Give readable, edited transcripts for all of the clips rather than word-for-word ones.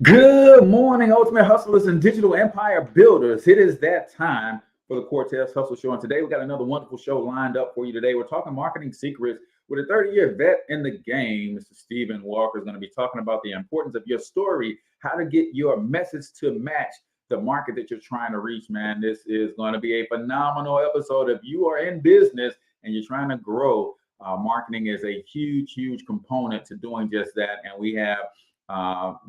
Good morning, Ultimate Hustlers and Digital Empire Builders. It is that time for the Cortez Hustle Show. And today we got another wonderful show lined up for you today. We're talking marketing secrets with a 30-year vet in the game. Mr. Stephen Walker is going to be talking about the importance of your story, how to get your message to match the market that you're trying to reach, man. This is going to be a phenomenal episode. If you are in business and you're trying to grow, marketing is a huge component to doing just that. And we have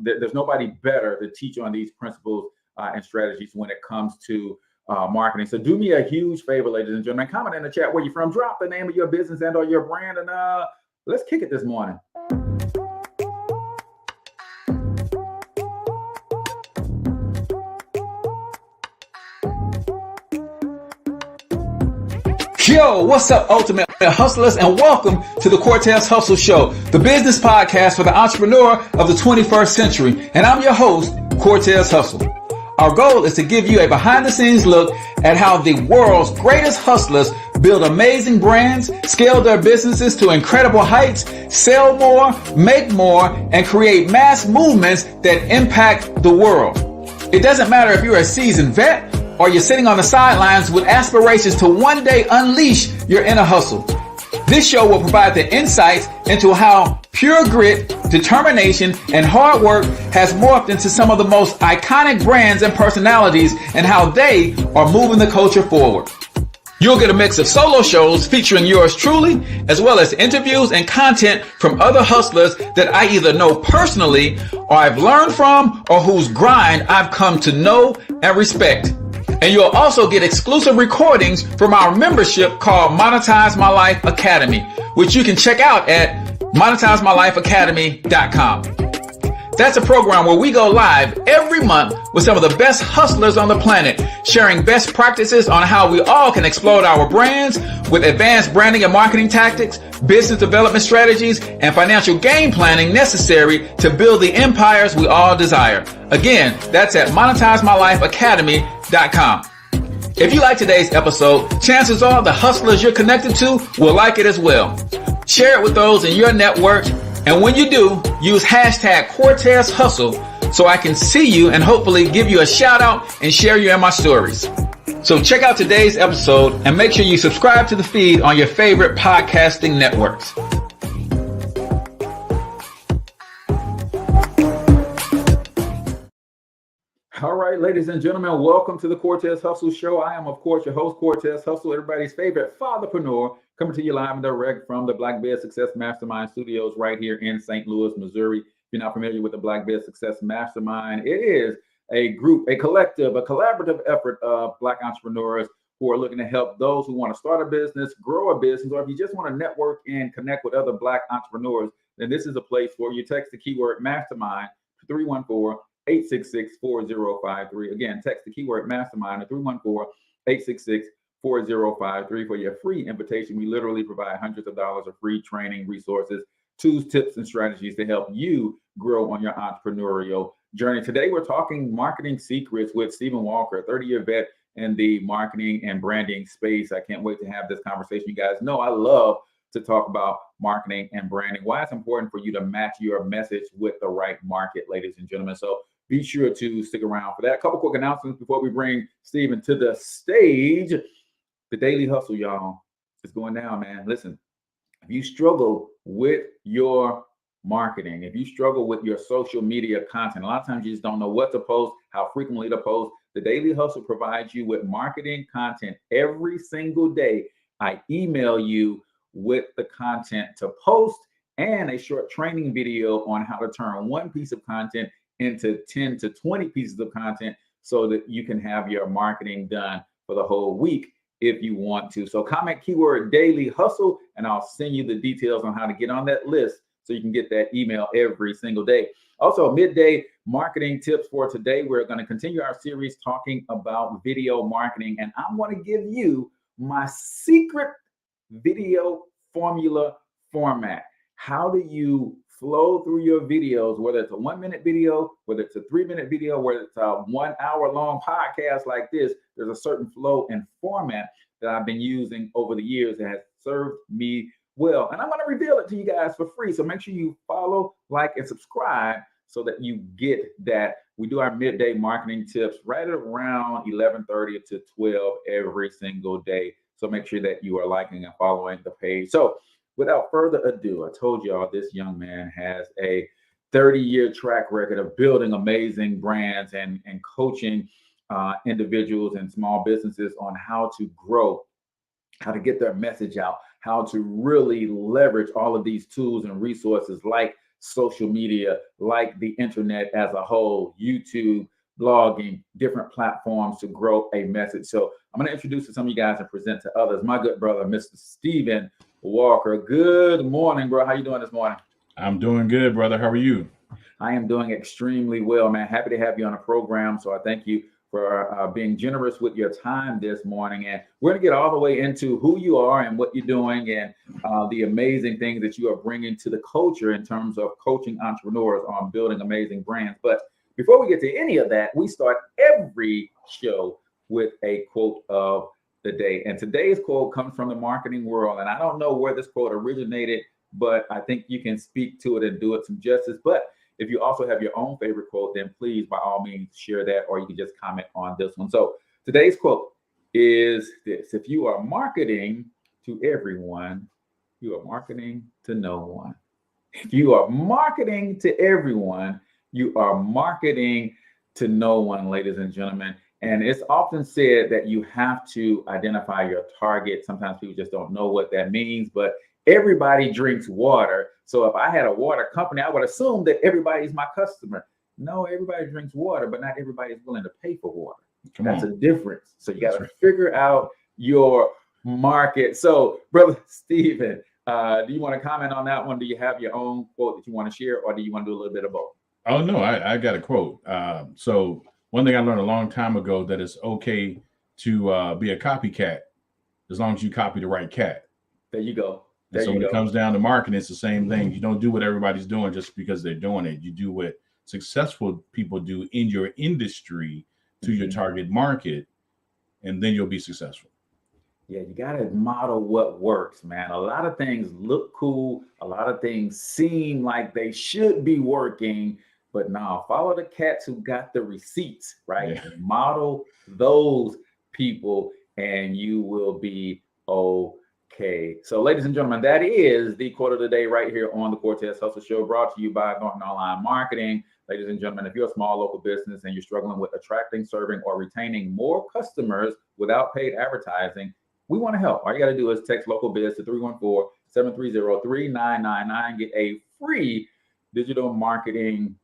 there's nobody better to teach on these principles and strategies when it comes to marketing. So do me a huge favor, ladies and gentlemen, comment in the chat where you're from, drop the name of your business and or your brand, and let's kick it this morning. Yo, what's up, Ultimate Hustlers, and welcome to the Cortez Hustle Show, the business podcast for the entrepreneur of the 21st century. And I'm your host, Cortez Hustle. Our goal is to give you a behind-the-scenes look at how the world's greatest hustlers build amazing brands, scale their businesses to incredible heights, sell more, make more, and create mass movements that impact the world. It doesn't matter if you're a seasoned vet or you're sitting on the sidelines with aspirations to one day unleash your inner hustle. This show will provide the insights into how pure grit, determination, and hard work has morphed into some of the most iconic brands and personalities and how they are moving the culture forward. You'll get a mix of solo shows featuring yours truly, as well as interviews and content from other hustlers that I either know personally or I've learned from or whose grind I've come to know and respect. And you'll also get exclusive recordings from our membership called Monetize My Life Academy, which you can check out at monetizemylifeacademy.com. That's a program where we go live every month with some of the best hustlers on the planet, sharing best practices on how we all can explode our brands with advanced branding and marketing tactics, business development strategies, and financial game planning necessary to build the empires we all desire. Again, that's at monetizemylifeacademy.com. If you like today's episode, chances are the hustlers you're connected to will like it as well. Share it with those in your network. And when you do, use hashtag Cortez Hustle so I can see you and hopefully give you a shout out and share you in my stories. So check out today's episode and make sure you subscribe to the feed on your favorite podcasting networks. All right, ladies and gentlemen, welcome to the Cortez Hustle Show. I am, of course, your host, Cortez Hustle, everybody's favorite fatherpreneur, coming to you live and direct from the Black Bear Success Mastermind Studios right here in St. Louis, Missouri. If you're not familiar with the Black Bear Success Mastermind, it is a group, a collective, a collaborative effort of Black entrepreneurs who are looking to help those who want to start a business, grow a business, or if you just want to network and connect with other Black entrepreneurs, then this is a place for you. Text the keyword mastermind to 314-866-4053. Again, text the keyword mastermind to 314-866-4053 for your free invitation. We literally provide hundreds of dollars of free training, resources, tools, tips, and strategies to help you grow on your entrepreneurial journey. Today, we're talking marketing secrets with Stephen Walker, a 30-year vet in the marketing and branding space. I can't wait to have this conversation. You guys know I love to talk about marketing and branding, why it's important for you to match your message with the right market, ladies and gentlemen. So be sure to stick around for that. A couple quick announcements before we bring Stephen to the stage. The Daily Hustle, y'all, is going down, man. Listen, if you struggle with your marketing, if you struggle with your social media content, a lot of times you just don't know what to post, how frequently to post. The Daily Hustle provides you with marketing content every single day. I email you with the content to post and a short training video on how to turn one piece of content into 10 to 20 pieces of content so that you can have your marketing done for the whole week if you want to. So comment keyword Daily Hustle and I'll send you the details on how to get on that list so you can get that email every single day. Also, midday marketing tips for today. We're going to continue our series talking about video marketing, and I'm going to give you my secret video formula format. How do you flow through your videos, whether it's a 1-minute video, whether it's a 3-minute video, whether it's a 1 hour long podcast like this? There's a certain flow and format that I've been using over the years that has served me well. And I'm going to reveal it to you guys for free. So make sure you follow, like, and subscribe so that you get that. We do our midday marketing tips right around 11:30 to 12 every single day. So make sure that you are liking and following the page. So without further ado, I told y'all this young man has a 30-year track record of building amazing brands and coaching individuals and small businesses on how to grow, how to get their message out, how to really leverage all of these tools and resources like social media, like the internet as a whole, YouTube, blogging, different platforms to grow a message. So I'm going to introduce to some of you guys and present to others my good brother, Mr. Stephen Walker. Good morning, bro. How you doing this morning? I'm doing good, brother. How are you? I am doing extremely well, man. Happy to have you on the program. So I thank you for being generous with your time this morning. And we're going to get all the way into who you are and what you're doing and the amazing things that you are bringing to the culture in terms of coaching entrepreneurs on building amazing brands. But before we get to any of that, we start every show with a quote of the day. And today's quote comes from the marketing world. And I don't know where this quote originated, but I think you can speak to it and do it some justice. But if you also have your own favorite quote, then please, by all means, share that, or you can just comment on this one. So today's quote is this: if you are marketing to everyone, you are marketing to no one. If you are marketing to everyone, you are marketing to no one, ladies and gentlemen. And it's often said that you have to identify your target. Sometimes people just don't know what that means, but everybody drinks water. So if I had a water company, I would assume that everybody is my customer. No, everybody drinks water, but not everybody is willing to pay for water. That's a difference. So you got to figure out your market. So, brother Stephen, do you want to comment on that one? Do you have your own quote that you want to share, or do you want to do a little bit of both? Oh, no, I got a quote. So one thing I learned a long time ago, that it's okay to be a copycat as long as you copy the right cat. There you go. So when it comes down to marketing, it's the same thing. You don't do what everybody's doing just because they're doing it. You do what successful people do in your industry to your target market, and then you'll be successful. Yeah, you got to model what works, man. A lot of things look cool. A lot of things seem like they should be working, but no, follow the cats who got the receipts, right? Yeah. Model those people and you will be okay. So, ladies and gentlemen, that is the quote of the day right here on the Cortez Hustle Show, brought to you by Norton Online Marketing. Ladies and gentlemen, if you're a small local business and you're struggling with attracting, serving, or retaining more customers without paid advertising, we want to help. All you got to do is text local biz to 314-730-3999. Get a free digital marketing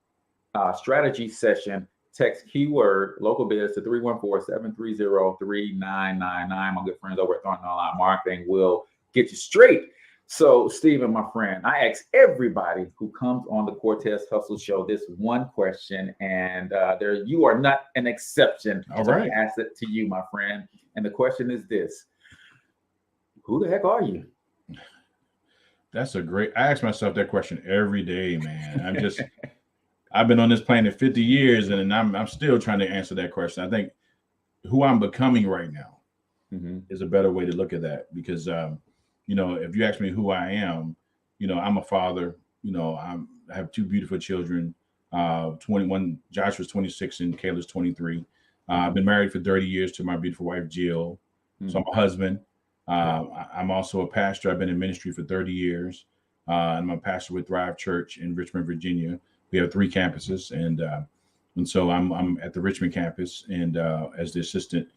strategy session. Text keyword local biz to 314-730-3999. My good friends over at Norton Online Marketing will get you straight. So, Stephen, my friend, I ask everybody who comes on the Cortez Hustle Show this one question, and you are not an exception. All right. I ask it to you, my friend. And the question is this: who the heck are you? That's a great. I ask myself that question every day, man. I've been on this planet 50 years, and I'm still trying to answer that question. I think who I'm becoming right now is a better way to look at that, because if you ask me who I am, I'm a father. I have two beautiful children. 21, Joshua's 26 and Kayla's 23. I've been married for 30 years to my beautiful wife, Jill. So I'm a husband. I'm also a pastor. I've been in ministry for 30 years. I'm a pastor with Thrive Church in Richmond, Virginia. We have 3 campuses, and so I'm at the Richmond campus and as the assistant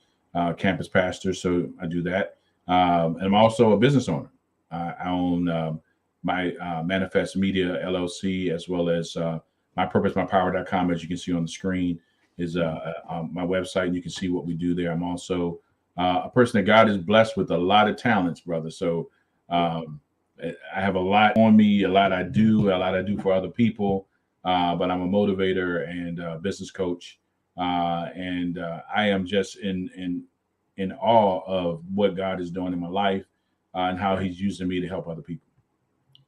campus pastor. So I do that. And I'm also a business owner. I own my MannaFest Media LLC, as well as mypurposemypower.com. As you can see on the screen is my website, and you can see what we do there. I'm also a person that God has blessed with a lot of talents, brother. So I have a lot on me, a lot I do for other people. But I'm a motivator and a business coach. And I am just in awe of what God is doing in my life and how he's using me to help other people.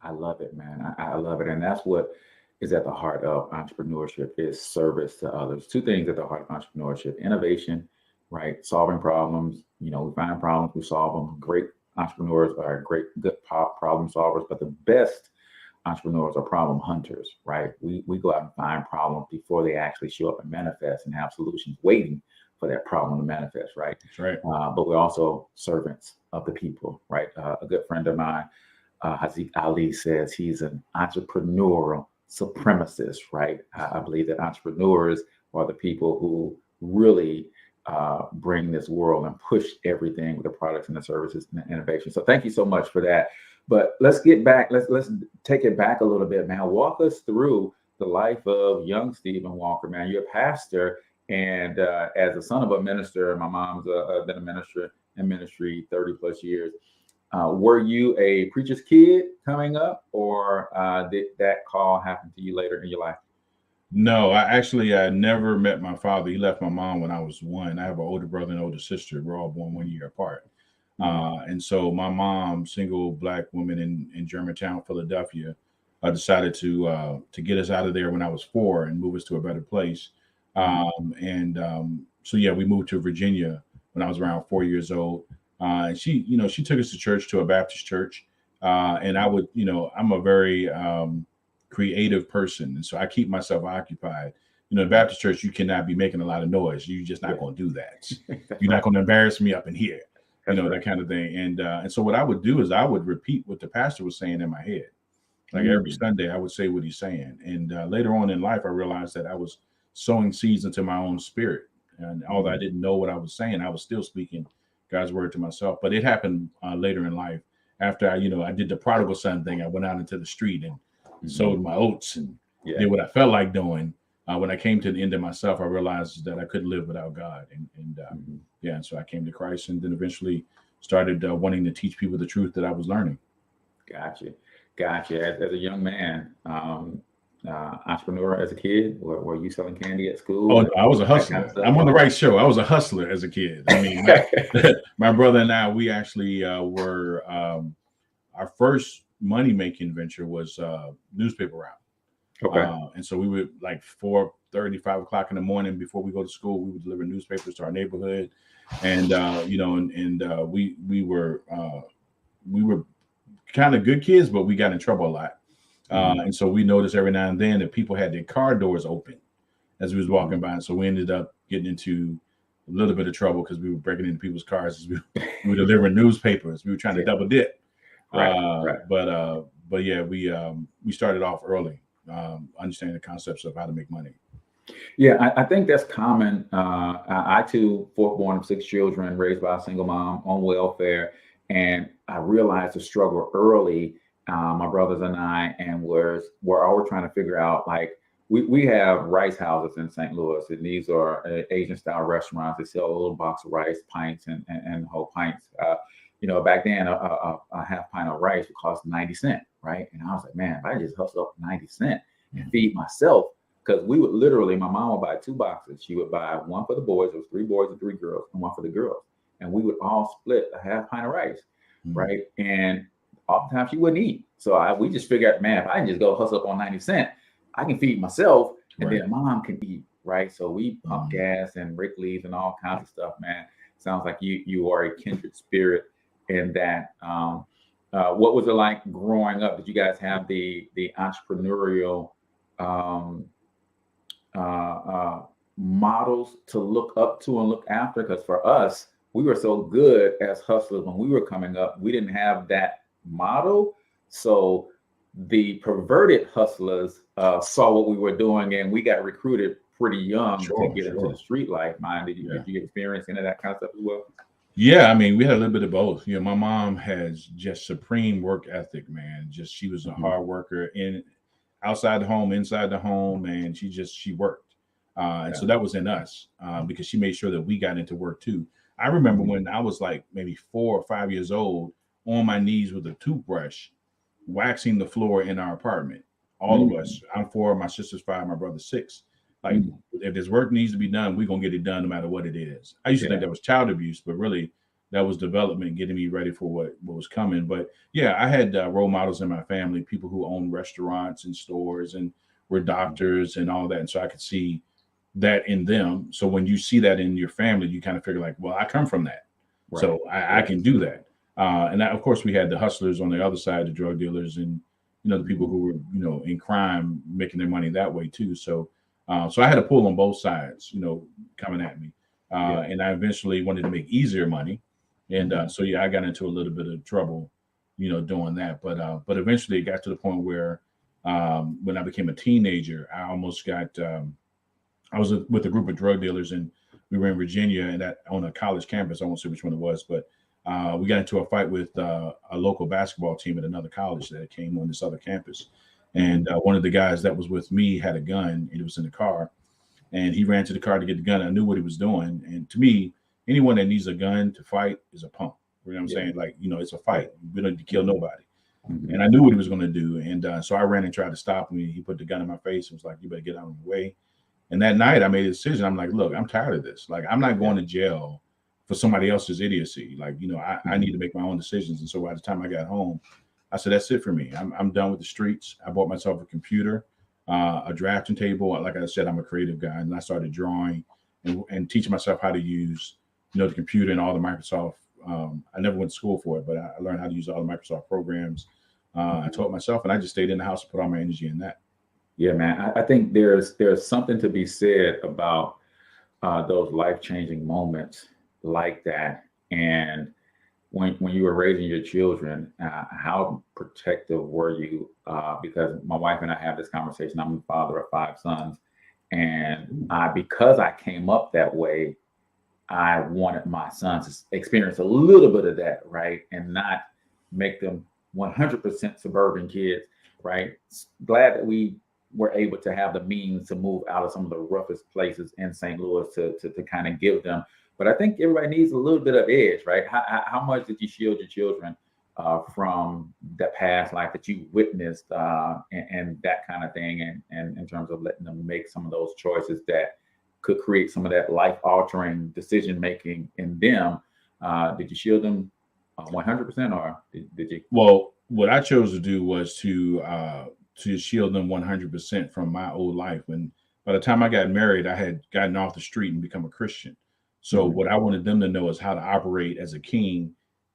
I love it, man. I love it. And that's what is at the heart of entrepreneurship, is service to others. 2 things at the heart of entrepreneurship: innovation, right? Solving problems. We find problems, we solve them. Great entrepreneurs are good problem solvers, but the best entrepreneurs are problem hunters, right? We go out and find problems before they actually show up and manifest, and have solutions waiting for that problem to manifest, right? That's right. But we're also servants of the people, right? A good friend of mine, Haziq Ali, says he's an entrepreneurial supremacist, right? I believe that entrepreneurs are the people who really bring this world and push everything with the products and the services and the innovation. So thank you so much for that. But let's get back. Let's take it back a little bit, man. Walk us through the life of young Stephen Walker, man. You're a pastor, and as a son of a minister, my mom's been a minister in ministry 30 plus years. Were you a preacher's kid coming up, or did that call happen to you later in your life? No, I never met my father. He left my mom when I was 1. I have an older brother and older sister. We're all born 1 year apart. And so my mom, single Black woman in Germantown, Philadelphia, decided to get us out of there when I was 4 and move us to a better place. So yeah, we moved to Virginia when I was around 4 years old. And she took us to church, to a Baptist church. And I'm a very creative person. And so I keep myself occupied. In Baptist church, you cannot be making a lot of noise. You're just not going to do that. You're not going to embarrass me up in here, that kind of thing. And so what I would do is I would repeat what the pastor was saying in my head. Like every Sunday, I would say what he's saying. And later on in life, I realized that I was sowing seeds into my own spirit. And although I didn't know what I was saying, I was still speaking God's word to myself. But it happened later in life after I did the prodigal son thing. I went out into the street and sowed my oats and did what I felt like doing. When I came to the end of myself, I realized that I couldn't live without God. And so I came to Christ, and then eventually started wanting to teach people the truth that I was learning. Gotcha. As a young man, entrepreneur as a kid, were you selling candy at school? Oh, no, I was a hustler. I'm on the right show. I was a hustler as a kid. I mean, my brother and I, we actually were, our first money-making venture was newspaper route. Okay. And so we would, like 4:30, 5 o'clock in the morning before we go to school, we would deliver newspapers to our neighborhood. And, we were kind of good kids, but we got in trouble a lot. And so we noticed every now and then that people had their car doors open as we was walking by. And so we ended up getting into a little bit of trouble because we were breaking into people's cars as we were delivering newspapers. We were trying to double dip. Right. But yeah, we started off early, understanding the concepts of how to make money. Yeah, I think that's common. I too, fourth born of 6 children, raised by a single mom on welfare. And I realized the struggle early, my brothers and I, and we're always trying to figure out, like, we have rice houses in St. Louis, and these are Asian style restaurants. They sell a little box of rice, pints, and whole pints. Back then, a half pint of rice would cost 90 cents, right? And I was like, man, if I just hustle up 90 cents and feed myself, because we would literally, my mom would buy 2 boxes. She would buy one for the boys. It was 3 boys and 3 girls, and one for the girls. And we would all split a half pint of rice, right? And oftentimes she wouldn't eat. So we just figured, man, if I can just go hustle up on 90 cents, I can feed myself, and then mom can eat, right? So we pump gas and rake leaves and all kinds of stuff, man. Sounds like you are a kindred spirit in that. What was it like growing up? Did you guys have the entrepreneurial models to look up to and look after? Because for us, we were so good as hustlers when we were coming up, we didn't have that model. So the perverted hustlers saw what we were doing, and we got recruited pretty young to get into the street life. Did you experience any of that kind of stuff as well? Yeah, I mean, we had a little bit of both. My mom has just supreme work ethic, man. She was a hard worker outside the home, inside the home, and she worked. And so that was in us because she made sure that we got into work too. I remember when I was like maybe 4 or 5 years old, on my knees with a toothbrush, waxing the floor in our apartment. All of us. I'm 4, my sister's 5, my brother's 6. Like, if there's work needs to be done, we're going to get it done no matter what it is. I used to think that was child abuse, but really that was development, getting me ready for what was coming. But yeah, I had role models in my family, people who owned restaurants and stores and were doctors and all that. And so I could see that in them. So when you see that in your family, you kind of figure like, well, I come from that. So I can do that. And that, of course, we had the hustlers on the other side, the drug dealers and the people who were, in crime, making their money that way too. So, so I had to pull on both sides, coming at me. And I eventually wanted to make easier money. And so, yeah, I got into a little bit of trouble, doing that. But eventually it got to the point where when I became a teenager, I almost got, I was with a group of drug dealers, and we were in Virginia, and that on a college campus. I won't say which one it was, but we got into a fight with a local basketball team at another college that came on this other campus. And one of the guys that was with me had a gun, and it was in the car. And he ran to the car to get the gun. I knew what he was doing. And to me, anyone that needs a gun to fight is a punk. You know what I'm saying? Like, it's a fight. We don't need to kill nobody. And I knew what he was going to do. And so I ran and tried to stop him. He put the gun in my face and was like, you better get out of the way. And that night I made a decision. I'm like, look, I'm tired of this. Like, I'm not going to jail for somebody else's idiocy. Like, I need to make my own decisions. And so by the time I got home, I said, that's it for me. I'm done with the streets. I bought myself a computer, a drafting table. Like I said, I'm a creative guy, and I started drawing and teaching myself how to use, the computer and all the Microsoft. I never went to school for it, but I learned how to use all the Microsoft programs. I taught myself, and I just stayed in the house and put all my energy in that. Yeah, man. I think there's something to be said about those life-changing moments like that. And when you were raising your children, how protective were you? Because my wife and I have this conversation. I'm the father of 5 sons. And because I came up that way, I wanted my sons to experience a little bit of that, right? And not make them 100% suburban kids, right? Glad that we were able to have the means to move out of some of the roughest places in St. Louis to kind of give them. But I think everybody needs a little bit of edge, right? How much did you shield your children from the past life that you witnessed and that kind of thing, and in terms of letting them make some of those choices that could create some of that life-altering decision-making in them? Did you shield them 100%, or did you? Well, what I chose to do was to shield them 100% from my old life. When by the time I got married, I had gotten off the street and become a Christian. So what I wanted them to know is how to operate as a king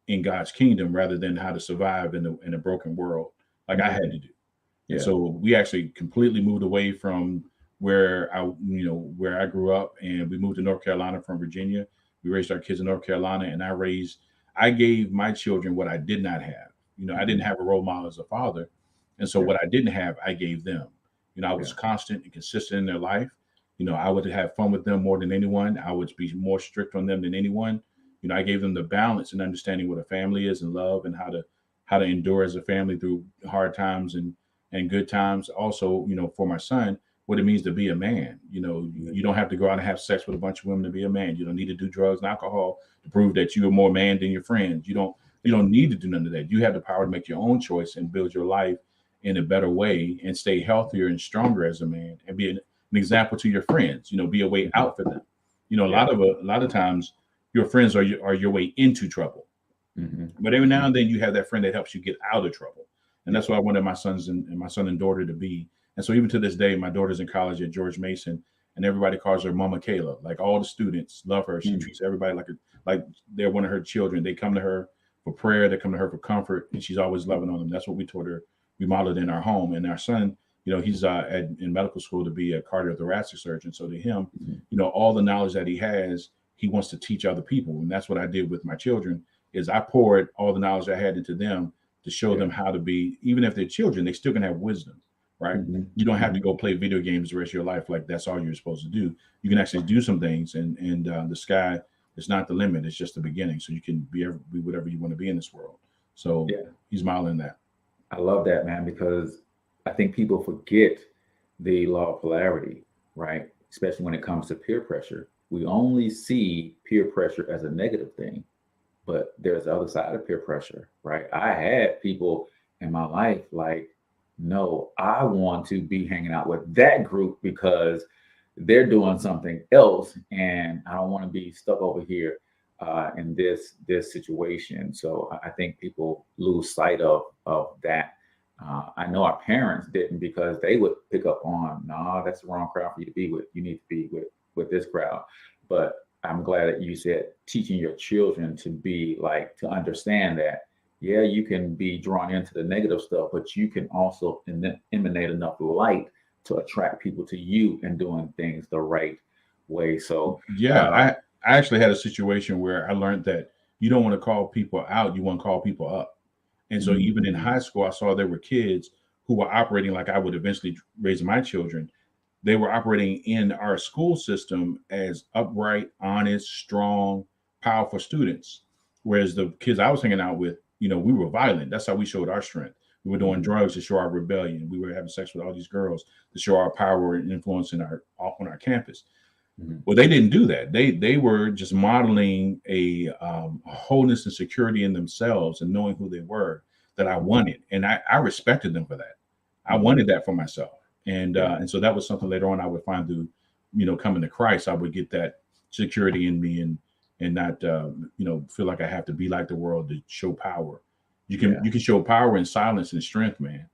in God's kingdom, rather than how to survive in a broken world, like I had to do. Yeah. So we actually completely moved away from where I grew up, and we moved to North Carolina from Virginia. We raised our kids in North Carolina, and I gave my children what I did not have. I didn't have a role model as a father. And so what I didn't have, I gave them. I was constant and consistent in their life. I would have fun with them more than anyone. I would be more strict on them than anyone. I gave them the balance and understanding what a family is and love, and how to endure as a family through hard times and good times. Also, for my son, what it means to be a man. You don't have to go out and have sex with a bunch of women to be a man. You don't need to do drugs and alcohol to prove that you are more man than your friends. You don't need to do none of that. You have the power to make your own choice and build your life in a better way and stay healthier and stronger as a man, and be an example to your friends. Be a way out for them. A lot of times your friends are your way into trouble. But every now and then you have that friend that helps you get out of trouble. And that's what I wanted my sons and my son and daughter to be. And so even to this day, my daughter's in college at George Mason, and everybody calls her Mama Kayla. Like, all the students love her. She treats everybody like they're one of her children. They come to her for prayer. They come to her for comfort, and she's always loving on them. That's what we taught her. We modeled in our home. And our son, he's in medical school to be a cardiothoracic surgeon. So to him, all the knowledge that he has, he wants to teach other people. And that's what I did with my children, is I poured all the knowledge I had into them to show them how to be. Even if they're children, they still can have wisdom, right? You don't have to go play video games the rest of your life like that's all you're supposed to do. You can actually do some things, and the sky is not the limit. It's just the beginning. So you can be whatever you want to be in this world. So he's modeling that. I love that, man, because I think people forget the law of polarity, right? Especially when it comes to peer pressure. We only see peer pressure as a negative thing, but there's the other side of peer pressure, right? I had people in my life like, no, I want to be hanging out with that group because they're doing something else, and I don't want to be stuck over here in this situation. So I think people lose sight of that. I know our parents didn't, because they would pick up on, no, that's the wrong crowd for you to be with. You need to be with this crowd. But I'm glad that you said teaching your children to be to understand that yeah, you can be drawn into the negative stuff, but you can also emanate enough light to attract people to you and doing things the right way. So, Yeah, I actually had a situation where I learned that you don't want to call people out, you want to call people up. And so even in high school, I saw there were kids who were operating like I would eventually raise my children. They were operating in our school system as upright, honest, strong, powerful students. Whereas the kids I was hanging out with, we were violent. That's how we showed our strength. We were doing drugs to show our rebellion. We were having sex with all these girls to show our power and influence on our campus. Well, they didn't do that. They were just modeling a wholeness and security in themselves and knowing who they were that I wanted, and I respected them for that. I wanted that for myself, and so that was something later on I would find through, coming to Christ. I would get that security in me and not feel like I have to be like the world to show power. You can show power in silence and strength, man.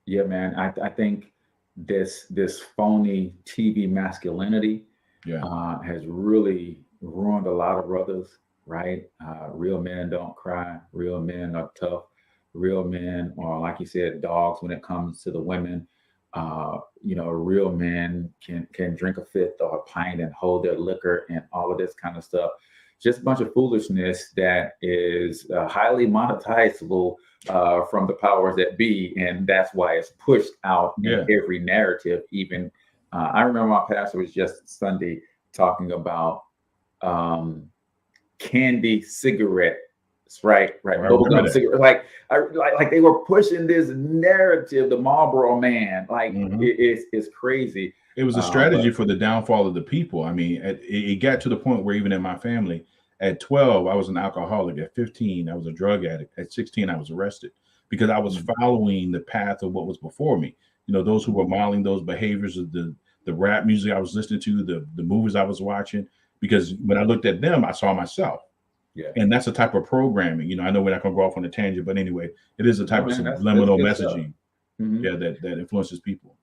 Yeah, man. I think this phony TV masculinity has really ruined a lot of brothers, right? Real men don't cry. Real men are tough. Real men are, like you said, dogs when it comes to the women. Real men can drink a fifth or a pint and hold their liquor and all of this kind of stuff. Just a bunch of foolishness that is highly monetizable from the powers that be. And that's why it's pushed out in every narrative. Even I remember my pastor was just Sunday talking about candy cigarettes, right? Bubblegum cigarette. Like they were pushing this narrative, the Marlboro Man. Like it's crazy. It was a strategy for the downfall of the people. I mean, it got to the point where even in my family, at 12, I was an alcoholic. At 15, I was a drug addict. At 16, I was arrested because I was following the path of what was before me. Those who were modeling those behaviors of the rap music I was listening to, the movies I was watching, because when I looked at them, I saw myself. Yeah. And that's a type of programming. I know we're not going to go off on a tangent, but anyway, it is a type of subliminal messaging that influences people.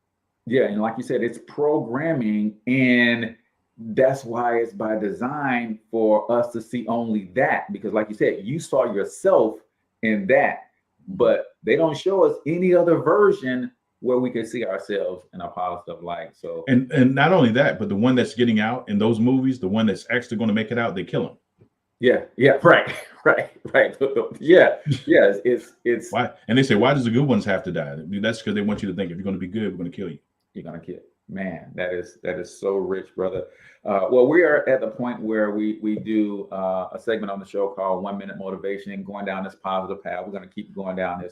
Yeah, and like you said, it's programming, and that's why it's by design for us to see only that. Because like you said, you saw yourself in that, but they don't show us any other version where we can see ourselves in a positive light. So and not only that, but the one that's getting out in those movies, the one that's actually going to make it out, they kill him. Yeah, right. Yeah, it's why. And they say, why does the good ones have to die? That's because they want you to think if you're going to be good, we're going to kill you. You're going to kill. Man, that is so rich, brother. Well, we are at the point where we do a segment on the show called 1 Minute Motivation, and going down this positive path. We're going to keep going down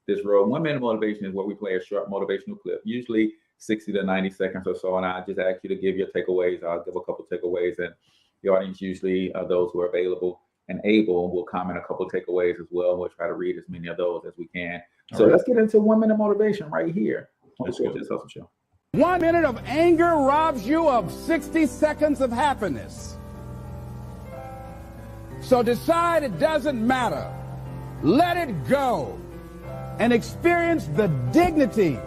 this road. 1 minute motivation is where we play a short motivational clip, usually 60 to 90 seconds or so. And I just ask you to give your takeaways. I'll give a couple takeaways, and the audience, usually those who are available and able, will comment a couple takeaways as well. We'll try to read as many of those as we can. So let's get into 1 minute motivation right here on the Cortez Hustle Show. 1 minute of anger robs you of 60 seconds of happiness. So decide it doesn't matter. Let it go and experience the dignity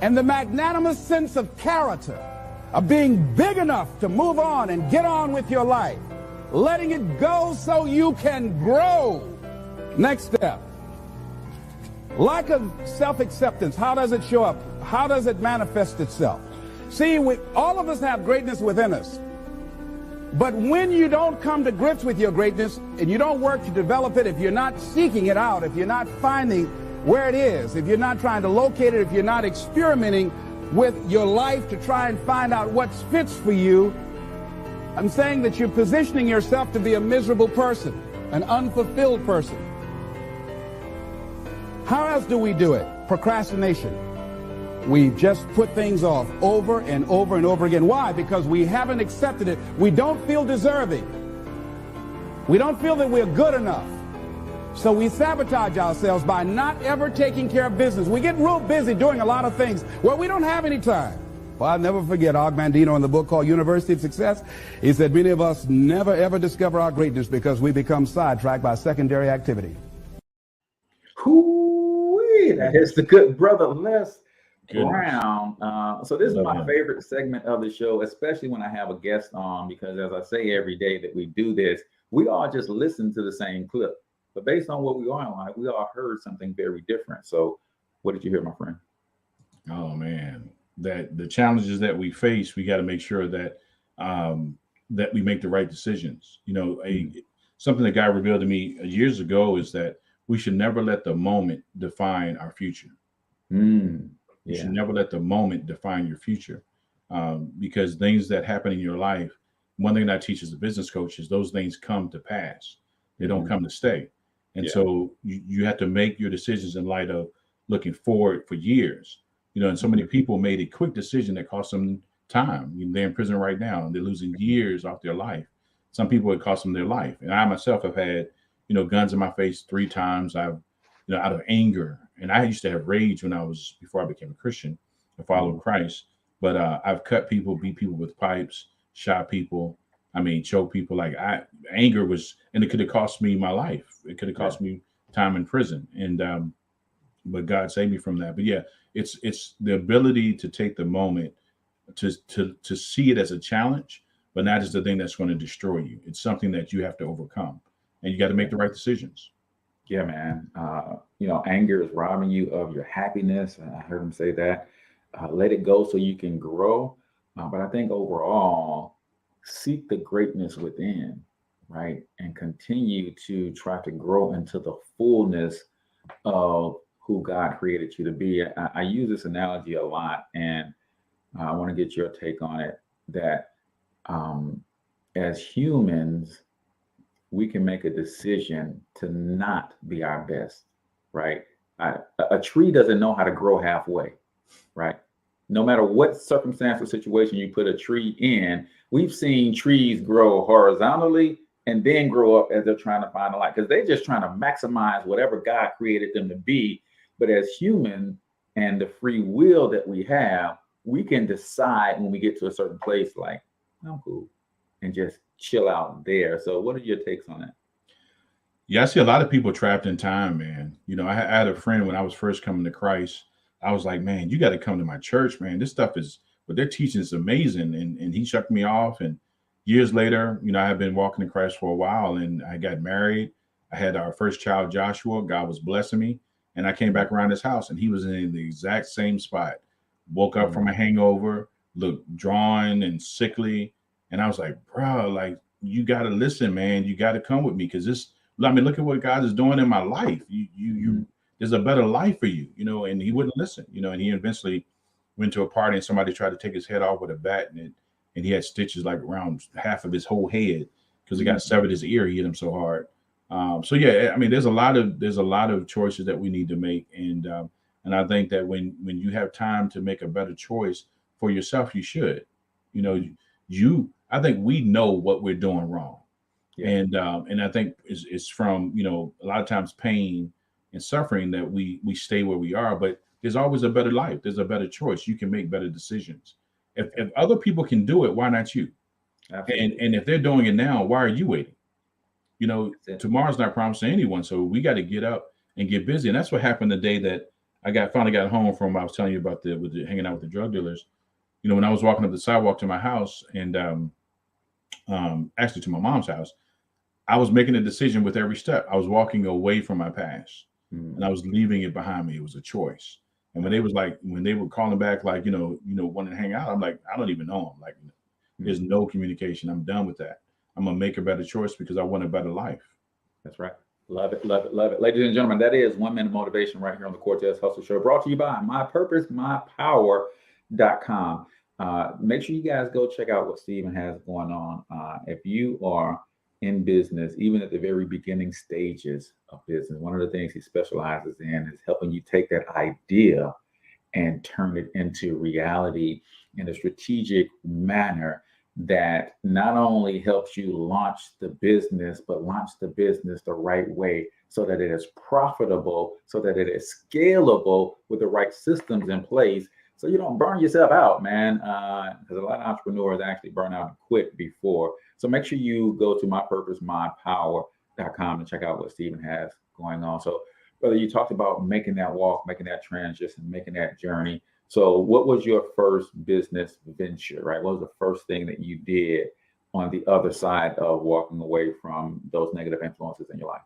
and the magnanimous sense of character of being big enough to move on and get on with your life. Letting it go so you can grow. Next step. Lack of self-acceptance, how does it show up? How does it manifest itself? See, all of us have greatness within us. But when you don't come to grips with your greatness and you don't work to develop it, if you're not seeking it out, if you're not finding where it is, if you're not trying to locate it, if you're not experimenting with your life to try and find out what fits for you, I'm saying that you're positioning yourself to be a miserable person, an unfulfilled person. How else do we do it? Procrastination. We just put things off over and over and over again. Why? Because we haven't accepted it. We don't feel deserving. We don't feel that we're good enough. So we sabotage ourselves by not ever taking care of business. We get real busy doing a lot of things where we don't have any time. Well, I'll never forget Og Mandino in the book called University of Success. He said many of us never ever discover our greatness because we become sidetracked by secondary activity. That is the good brother Les Brown. So this is my favorite segment of the show, especially when I have a guest on, because as I say every day that we do this, we all just listen to the same clip. But based on what we are in life, we all heard something very different. So what did you hear, my friend? Oh man, that the challenges that we face, we got to make sure that that we make the right decisions. Something that God revealed to me years ago is that we should never let the moment define our future. Mm, You yeah. should never let the moment define your future, because things that happen in your life. One thing that I teach as a business coach is those things come to pass. They don't come to stay. And Yeah. so you have to make your decisions in light of looking forward for years. And so many people made a quick decision that cost them time. They're in prison right now and they're losing years off their life. Some people, it cost them their life. And I myself have had, guns in my face 3 times. I've, out of anger. And I used to have rage before I became a Christian and followed Christ. But I've cut people, beat people with pipes, shot people. Choke people. Anger was, and it could have cost me my life. It could have cost me time in prison. And, but God saved me from that. But yeah, it's the ability to take the moment to see it as a challenge, but not as the thing that's going to destroy you. It's something that you have to overcome, and you got to make the right decisions. Yeah, man. Anger is robbing you of your happiness. I heard him say that. Let it go so you can grow. But I think overall, seek the greatness within, right? And continue to try to grow into the fullness of who God created you to be. I use this analogy a lot, and I want to get your take on it, that as humans, we can make a decision to not be our best, right? A tree doesn't know how to grow halfway, right? No matter what circumstance or situation you put a tree in, we've seen trees grow horizontally and then grow up as they're trying to find a light, because they're just trying to maximize whatever God created them to be. But as human and the free will that we have, we can decide when we get to a certain place, like, I'm cool, and just chill out there. So what are your takes on that? Yeah, I see a lot of people trapped in time, man. I had a friend when I was first coming to Christ. I was like, man, you got to come to my church, man. This stuff what they're teaching is amazing. And he shut me off. And years later, I had been walking to Christ for a while, and I got married. I had our first child, Joshua. God was blessing me. And I came back around his house, and he was in the exact same spot. Woke up from a hangover, looked drawn and sickly. And I was like, bro, you got to listen, man. You got to come with me, because look at what God is doing in my life. There's a better life for you, and he wouldn't listen, and he eventually went to a party and somebody tried to take his head off with a bat, and he had stitches around half of his whole head because it got severed his ear. He hit him so hard. So yeah, there's a lot of choices that we need to make. And I think that when you have time to make a better choice for yourself, you should, I think we know what we're doing wrong. Yeah. And I think it's from, a lot of times pain and suffering that we stay where we are, but there's always a better life. There's a better choice. You can make better decisions. If other people can do it, why not you? And if they're doing it now, why are you waiting? Tomorrow's not promised to anyone. So we got to get up and get busy. And that's what happened the day that I finally got home from, I was telling you about hanging out with the drug dealers. When I was walking up the sidewalk to my house and actually to my mom's house, I was making a decision with every step. I was walking away from my past and I was leaving it behind me. It was a choice. And when they were calling back, wanting to hang out, I'm like, I don't even know them. There's no communication. I'm done with that. I'm going to make a better choice because I want a better life. That's right. Love it, love it, love it. Ladies and gentlemen, that is 1 Minute Motivation right here on the Cortez Hustle Show, brought to you by mypurposemypower.com. Make sure you guys go check out what Stephen has going on. If you are in business, even at the very beginning stages of business, one of the things he specializes in is helping you take that idea and turn it into reality in a strategic manner that not only helps you launch the business, but launch the business the right way so that it is profitable, so that it is scalable with the right systems in place, so you don't burn yourself out, man. Because a lot of entrepreneurs actually burn out and quit before. So make sure you go to mypurposemypower.com and check out what Stephen has going on. So, brother, you talked about making that walk, making that transition, making that journey. So what was your first business venture, right? What was the first thing that you did on the other side of walking away from those negative influences in your life?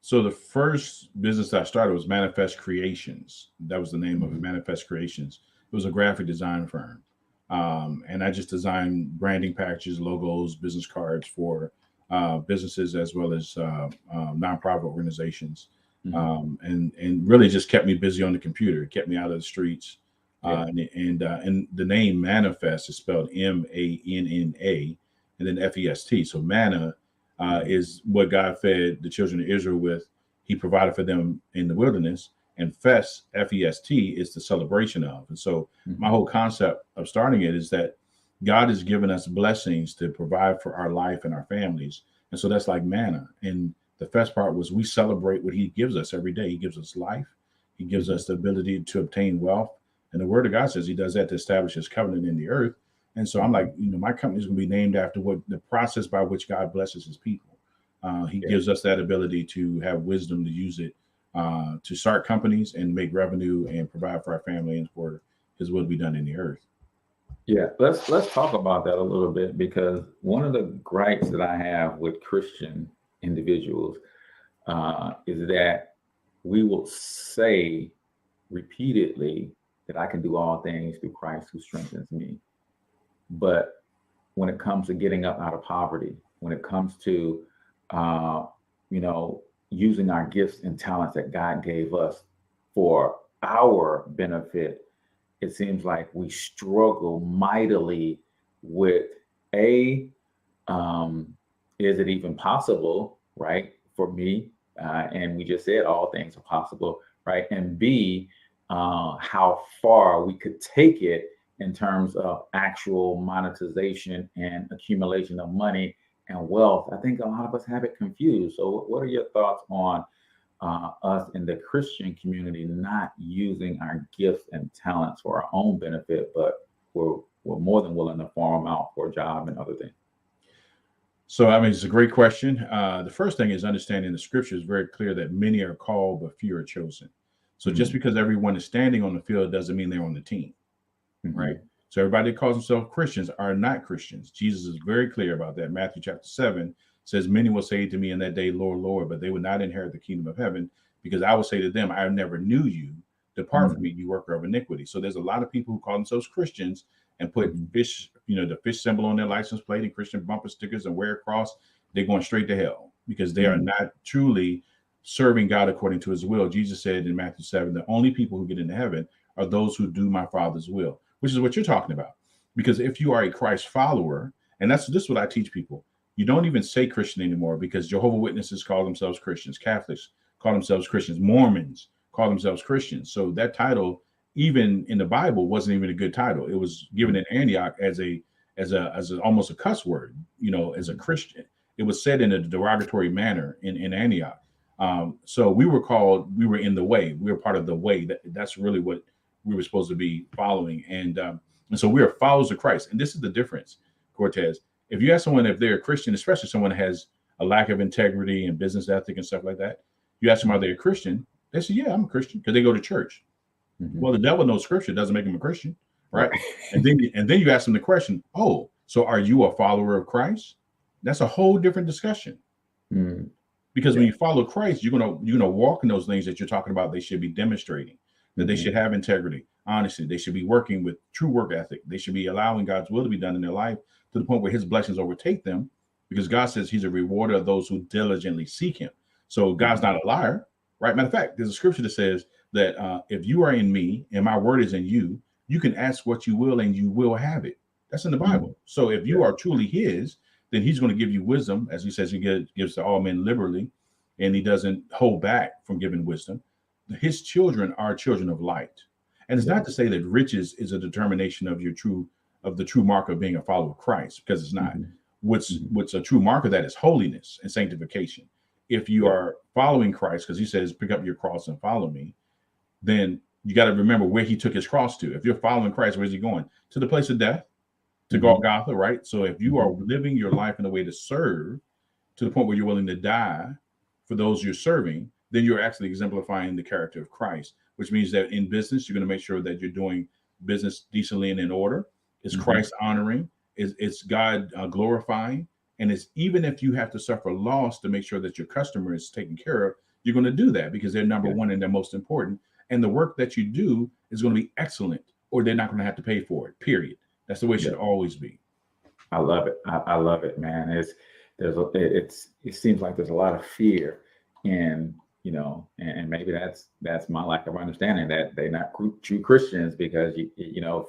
So the first business I started was MannaFest Creations. That was the name of it, MannaFest Creations. It was a graphic design firm. And I just designed branding packages, logos, business cards for businesses as well as nonprofit organizations. And really just kept me busy on the computer, kept me out of the streets. And the name MannaFest is spelled M-A-N-N-A and then F-E-S-T. So manna is what God fed the children of Israel with. He provided for them in the wilderness. And fest, F-E-S-T, is the celebration of. And so my whole concept of starting it is that God has given us blessings to provide for our life and our families. And so that's like manna. And the fest part was we celebrate what he gives us every day. He gives us life. He gives us the ability to obtain wealth. And the word of God says he does that to establish his covenant in the earth. And so I'm like, my company is going to be named after what the process by which God blesses his people. He gives us that ability to have wisdom to use it to start companies and make revenue and provide for our family and for his will to be done in the earth. Yeah, let's talk about that a little bit, because one of the gripes that I have with Christian individuals is that we will say repeatedly that I can do all things through Christ who strengthens me. But when it comes to getting up out of poverty, when it comes to, using our gifts and talents that God gave us for our benefit, it seems like we struggle mightily with is it even possible, right, for me? And we just said all things are possible, right? And B, how far we could take it in terms of actual monetization and accumulation of money and wealth. I think a lot of us have it confused. So what are your thoughts on us in the Christian community not using our gifts and talents for our own benefit, but we're more than willing to farm them out for a job and other things? So, it's a great question. The first thing is understanding the scripture is very clear that many are called, but few are chosen. So just because everyone is standing on the field doesn't mean they're on the team, right? So everybody that calls themselves Christians are not Christians. Jesus is very clear about that. Matthew chapter 7 says, many will say to me in that day, Lord, Lord, but they will not inherit the kingdom of heaven, because I will say to them, I never knew you. Depart from me, you worker of iniquity. So there's a lot of people who call themselves Christians and put fish, the fish symbol on their license plate and Christian bumper stickers and wear a cross. They're going straight to hell because they are not truly serving God according to his will. Jesus said in Matthew 7, the only people who get into heaven are those who do my Father's will, which is what you're talking about. Because if you are a Christ follower, and this is what I teach people, you don't even say Christian anymore, because Jehovah's Witnesses call themselves Christians, Catholics call themselves Christians, Mormons call themselves Christians. So that title, even in the Bible, wasn't even a good title. It was given in Antioch as almost a cuss word, as a Christian. It was said in a derogatory manner in Antioch. So we were in the way. We were part of the way. That's really what we were supposed to be following. And so we are followers of Christ. And this is the difference, Cortez. If you ask someone if they're a Christian, especially someone that has a lack of integrity and business ethic and stuff like that, you ask them, are they a Christian? They say, yeah, I'm a Christian, because they go to church. Well, the devil knows scripture doesn't make him a Christian, right? and then you ask them the question, oh, so are you a follower of Christ? That's a whole different discussion. Because when you follow Christ, you're gonna walk in those things that you're talking about. They should be demonstrating that they should have integrity, honesty. They should be working with true work ethic. They should be allowing God's will to be done in their life to the point where his blessings overtake them, because God says he's a rewarder of those who diligently seek him. So God's not a liar, right? Matter of fact, there's a scripture that says that if you are in me and my word is in you, you can ask what you will and you will have it. That's in the Bible. So if you are truly his, then he's going to give you wisdom. As he says, he gives to all men liberally, and he doesn't hold back from giving wisdom. His children are children of light. And it's not to say that riches is a determination of the true mark of being a follower of Christ, because it's not. What's a true mark of that is holiness and sanctification. If you are following Christ, because he says, pick up your cross and follow me, then you got to remember where he took his cross to. If you're following Christ, where's he going? To the place of death, to Golgotha, right? So if you are living your life in a way to serve to the point where you're willing to die for those you're serving, then you're actually exemplifying the character of Christ, which means that in business, you're going to make sure that you're doing business decently and in order. It's Christ honoring, it's God glorifying. And it's even if you have to suffer loss to make sure that your customer is taken care of, you're going to do that because they're number one and they're most important. And the work that you do is going to be excellent, or they're not going to have to pay for it, period. That's the way it should always be. I love it. I love it, man. It seems like there's a lot of fear in, and maybe that's my lack of understanding that they're not true Christians because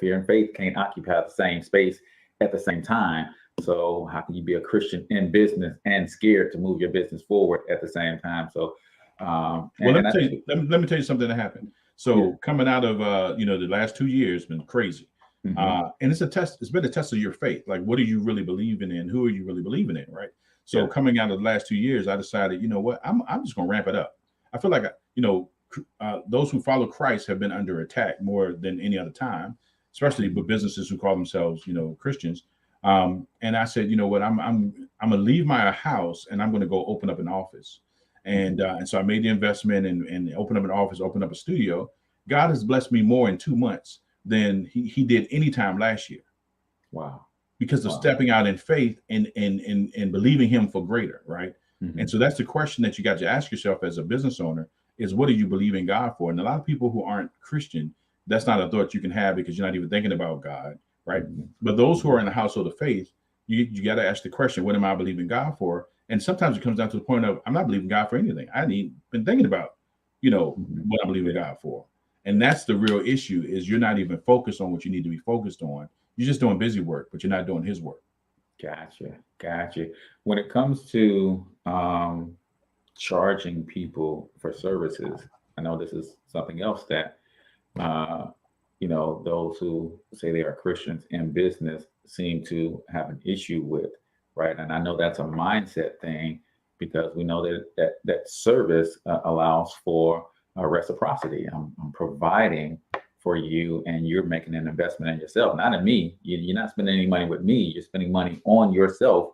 fear and faith can't occupy the same space at the same time. So how can you be a Christian in business and scared to move your business forward at the same time? So, let me tell you something that happened. So coming out of the last 2 years has been crazy. And it's a test. It's been a test of your faith. Like, what are you really believing in? Who are you really believing in? Right. So coming out of the last 2 years, I decided, you know what, I'm just going to ramp it up. I feel like, those who follow Christ have been under attack more than any other time, especially with businesses who call themselves, Christians. And I said, you know what, I'm going to leave my house and I'm going to go open up an office. And so I made the investment and opened up an office, opened up a studio. God has blessed me more in 2 months than he did any time last year. Wow. Because of stepping out in faith and believing him for greater, right? And so that's the question that you got to ask yourself as a business owner is, what do you believe in God for? And a lot of people who aren't Christian, that's not a thought you can have because you're not even thinking about God, right? But those who are in the household of faith, you got to ask the question, what am I believing God for? And sometimes it comes down to the point of, I'm not believing God for anything. I ain't been thinking about, what I believe in God for. And that's the real issue is you're not even focused on what you need to be focused on. You're just doing busy work, but you're not doing his work. Gotcha. When it comes to charging people for services, I know this is something else that, those who say they are Christians in business seem to have an issue with, right? And I know that's a mindset thing because we know that service allows for reciprocity. I'm providing for you and you're making an investment in yourself, not in me. You're not spending any money with me. You're spending money on yourself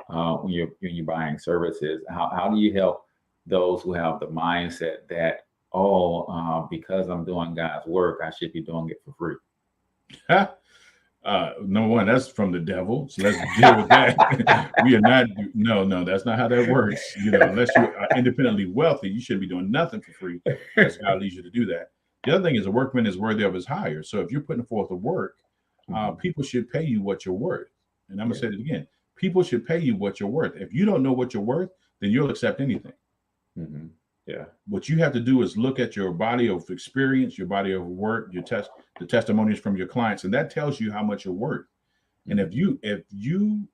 when you're buying services. How do you help those who have the mindset that, because I'm doing God's work, I should be doing it for free? Number one, that's from the devil. So let's deal with that. We are not, no, that's not how that works. Unless you are independently wealthy, you shouldn't be doing nothing for free. That's God leads you to do that. The other thing is a workman is worthy of his hire. So if you're putting forth the work, people should pay you what you're worth. And I'm going to say it again. People should pay you what you're worth. If you don't know what you're worth, then you'll accept anything. What you have to do is look at your body of experience, your body of work, the testimonies from your clients, and that tells you how much you're worth. And if you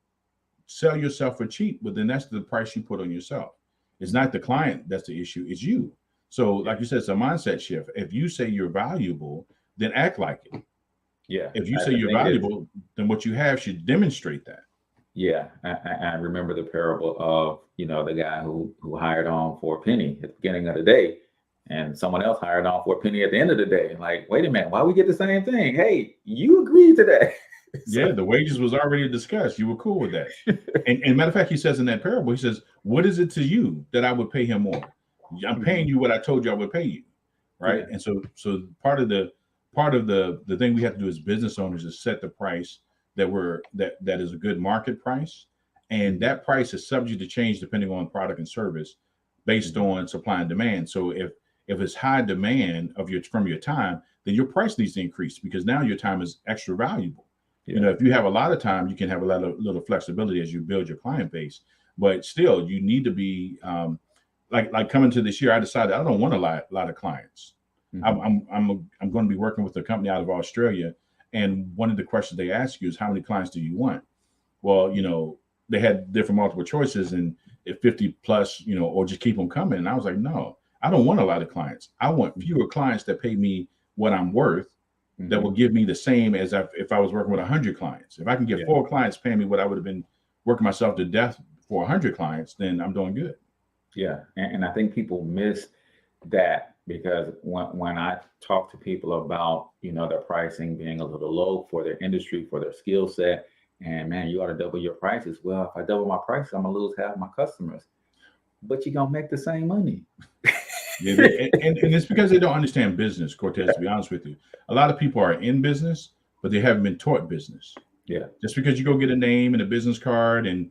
sell yourself for cheap, well, then that's the price you put on yourself. It's not the client that's the issue, it's you. So like you said, it's a mindset shift. If you say you're valuable, then act like it. Yeah. If you say you're valuable, then what you have should demonstrate that. Yeah. I remember the parable of, the guy who hired on for a penny at the beginning of the day and someone else hired on for a penny at the end of the day. Like, wait a minute, why we get the same thing? Hey, you agreed to that. Yeah, the wages was already discussed. You were cool with that. And matter of fact, he says in that parable, he says, what is it to you that I would pay him more? I'm paying you what I told you I would pay you, right? And so part of the thing we have to do as business owners is set the price that is a good market price, and that price is subject to change depending on product and service, based on supply and demand. So if it's high demand from your time, then your price needs to increase because now your time is extra valuable. If you have a lot of time, you can have a little flexibility as you build your client base, but still you need to be like coming to this year, I decided I don't want a lot of clients. I'm going to be working with a company out of Australia, and one of the questions they ask you is, how many clients do you want? Well, they had different multiple choices, and if 50 plus, or just keep them coming. And I was like, no, I don't want a lot of clients. I want fewer clients that pay me what I'm worth, that will give me the same as if I was working with 100 clients. If I can get 4 clients paying me what I would have been working myself to death for 100 clients, then I'm doing good. Yeah. And I think people miss that because when I talk to people about, their pricing being a little low for their industry, for their skill set, and man, you ought to double your prices. Well, if I double my price, I'm going to lose half my customers, but you're going to make the same money. Yeah, and it's because they don't understand business, Cortez, to be honest with you. A lot of people are in business, but they haven't been taught business. Yeah. Just because you go get a name and a business card and,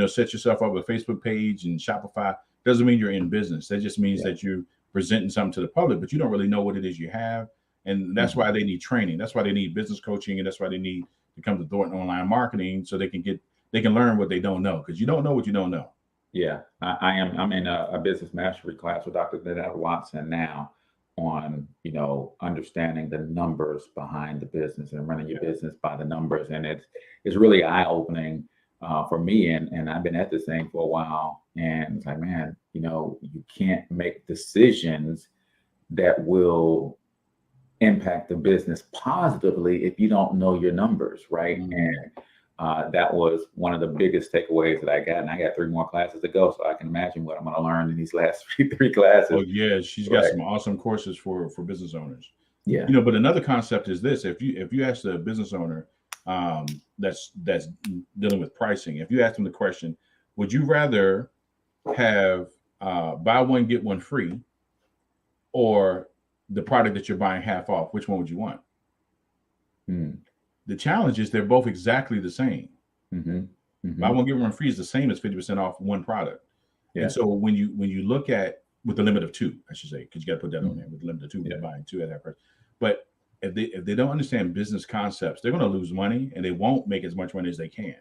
set yourself up with a Facebook page and Shopify, doesn't mean you're in business. That just means that you're presenting something to the public, but you don't really know what it is you have. And that's why they need training. That's why they need business coaching, and that's why they need to come to Thornton Online Marketing, so they can learn what they don't know, because you don't know what you don't know. Yeah, I'm in a business mastery class with Dr. Ned Watson now on, understanding the numbers behind the business and running your business by the numbers. And it's really eye-opening for me. And I've been at this thing for a while, and it's like, man, you can't make decisions that will impact the business positively if you don't know your numbers, right? And that was one of the biggest takeaways that I got. And I got 3 more classes to go, so I can imagine what I'm going to learn in these last 3 classes. Oh yeah, she's got some awesome courses for business owners. Yeah. But another concept is this: if you ask the business owner that's dealing with pricing, if you ask them the question, would you rather have buy one get one free, or the product that you're buying half off, which one would you want? The challenge is they're both exactly the same. Buy one get one free is the same as 50% off one product. And so when you look at, with the limit of 2, I should say, because you got to put that on there, with the limit of 2, they're buying 2 at that price. But if they don't understand business concepts, they're going to lose money, and they won't make as much money as they can.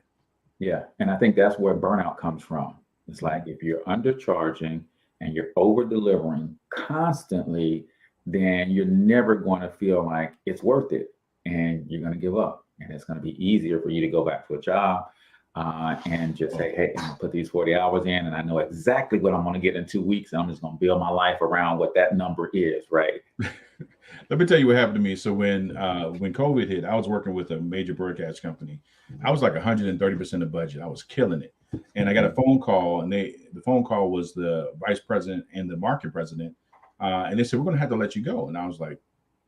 Yeah, and I think that's where burnout comes from. It's like, if you're undercharging and you're over delivering constantly, then you're never going to feel like it's worth it, and you're going to give up. And it's going to be easier for you to go back to a job and just say, hey, I'm going to put these 40 hours in, and I know exactly what I'm going to get in 2 weeks, and I'm just going to build my life around what that number is, right? Let me tell you what happened to me. So when COVID hit, I was working with a major broadcast company. I was like 130% of budget. I was killing it. And I got a phone call, and the phone call was the vice president and the market president. And they said, we're going to have to let you go. And I was like,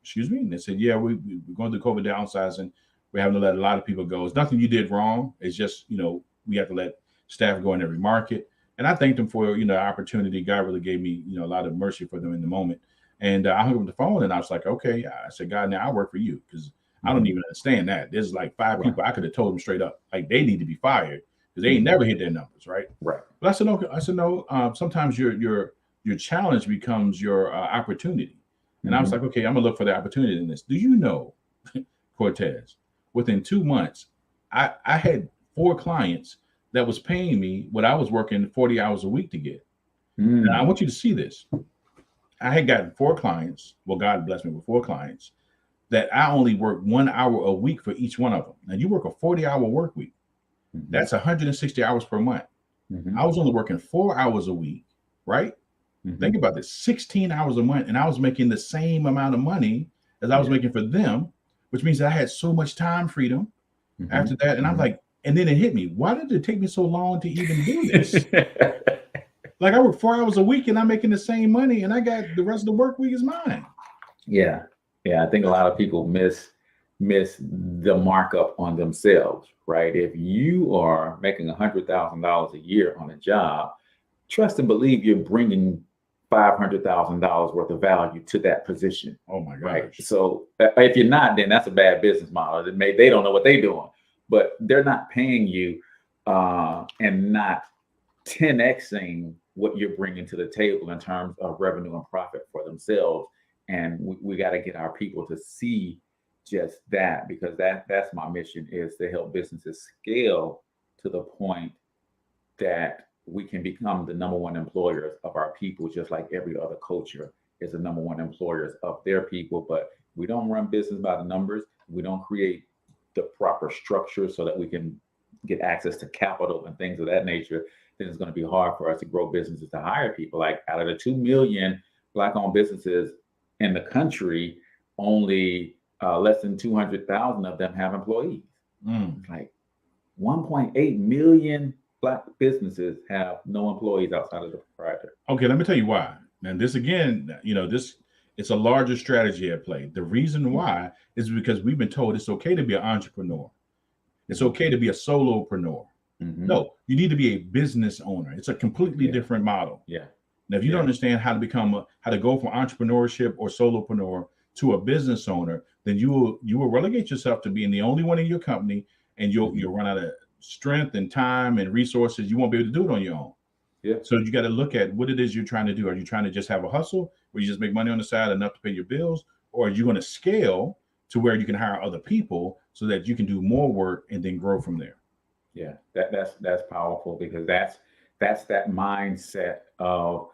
excuse me? And they said, yeah, we're going through COVID downsizing. We're having to let a lot of people go. It's nothing you did wrong. It's just, we have to let staff go in every market. And I thanked them for, the opportunity. God really gave me, a lot of mercy for them in the moment. And I hung up the phone, and I was like, okay. I said, God, now I work for you, because I don't even understand that. There's like 5 people. I could have told them straight up, like, they need to be fired, because they ain't never hit their numbers, right? Right. But I said, no. Sometimes your challenge becomes your opportunity. And I was like, okay, I'm gonna look for the opportunity in this. Do you know, Cortez, within 2 months, I had 4 clients that was paying me what I was working 40 hours a week to get. And I want you to see this. I had gotten 4 clients. Well, God blessed me with 4 clients that I only worked 1 hour a week for each one of them. Now, you work a 40-hour work week. That's 160 hours per month. I was only working 4 hours a week, right? Think about this, 16 hours a month, and I was making the same amount of money as I was making for them, which means that I had so much time freedom after that. And I'm like, and then it hit me. Why did it take me so long to even do this? Like, I work 4 hours a week, and I'm making the same money, and I got the rest of the work week is mine. Yeah. I think a lot of people miss the markup on themselves, right? If you are making $100,000 a year on a job, trust and believe you're bringing $500,000 worth of value to that position. Oh my gosh. Right. So if you're not, then that's a bad business model. They don't know what they're doing, but they're not paying you and not 10xing what you're bringing to the table in terms of revenue and profit for themselves. And we got to get our people to see just that, because that's my mission, is to help businesses scale to the point that we can become the number one employers of our people, just like every other culture is the number one employers of their people. But we don't run business by the numbers. We don't create the proper structure so that we can get access to capital and things of that nature. Then it's going to be hard for us to grow businesses, to hire people. Like, out of the 2 million Black-owned businesses in the country, only less than 200,000 of them have employees. Like 1.8 million Black businesses have no employees outside of the proprietor. Okay, let me tell you why. And this, again, it's a larger strategy at play. The reason why is because we've been told it's okay to be an entrepreneur. It's okay to be a solopreneur. No, you need to be a business owner. It's a completely different model. Yeah. Now, if you don't understand how to go from entrepreneurship or solopreneur to a business owner, then you will relegate yourself to being the only one in your company, and you'll run out of strength and time and resources. You won't be able to do it on your own. Yeah. So you got to look at what it is you're trying to do. Are you trying to just have a hustle where you just make money on the side enough to pay your bills? Or are you going to scale to where you can hire other people so that you can do more work and then grow from there? Yeah, that's powerful, because that's that mindset of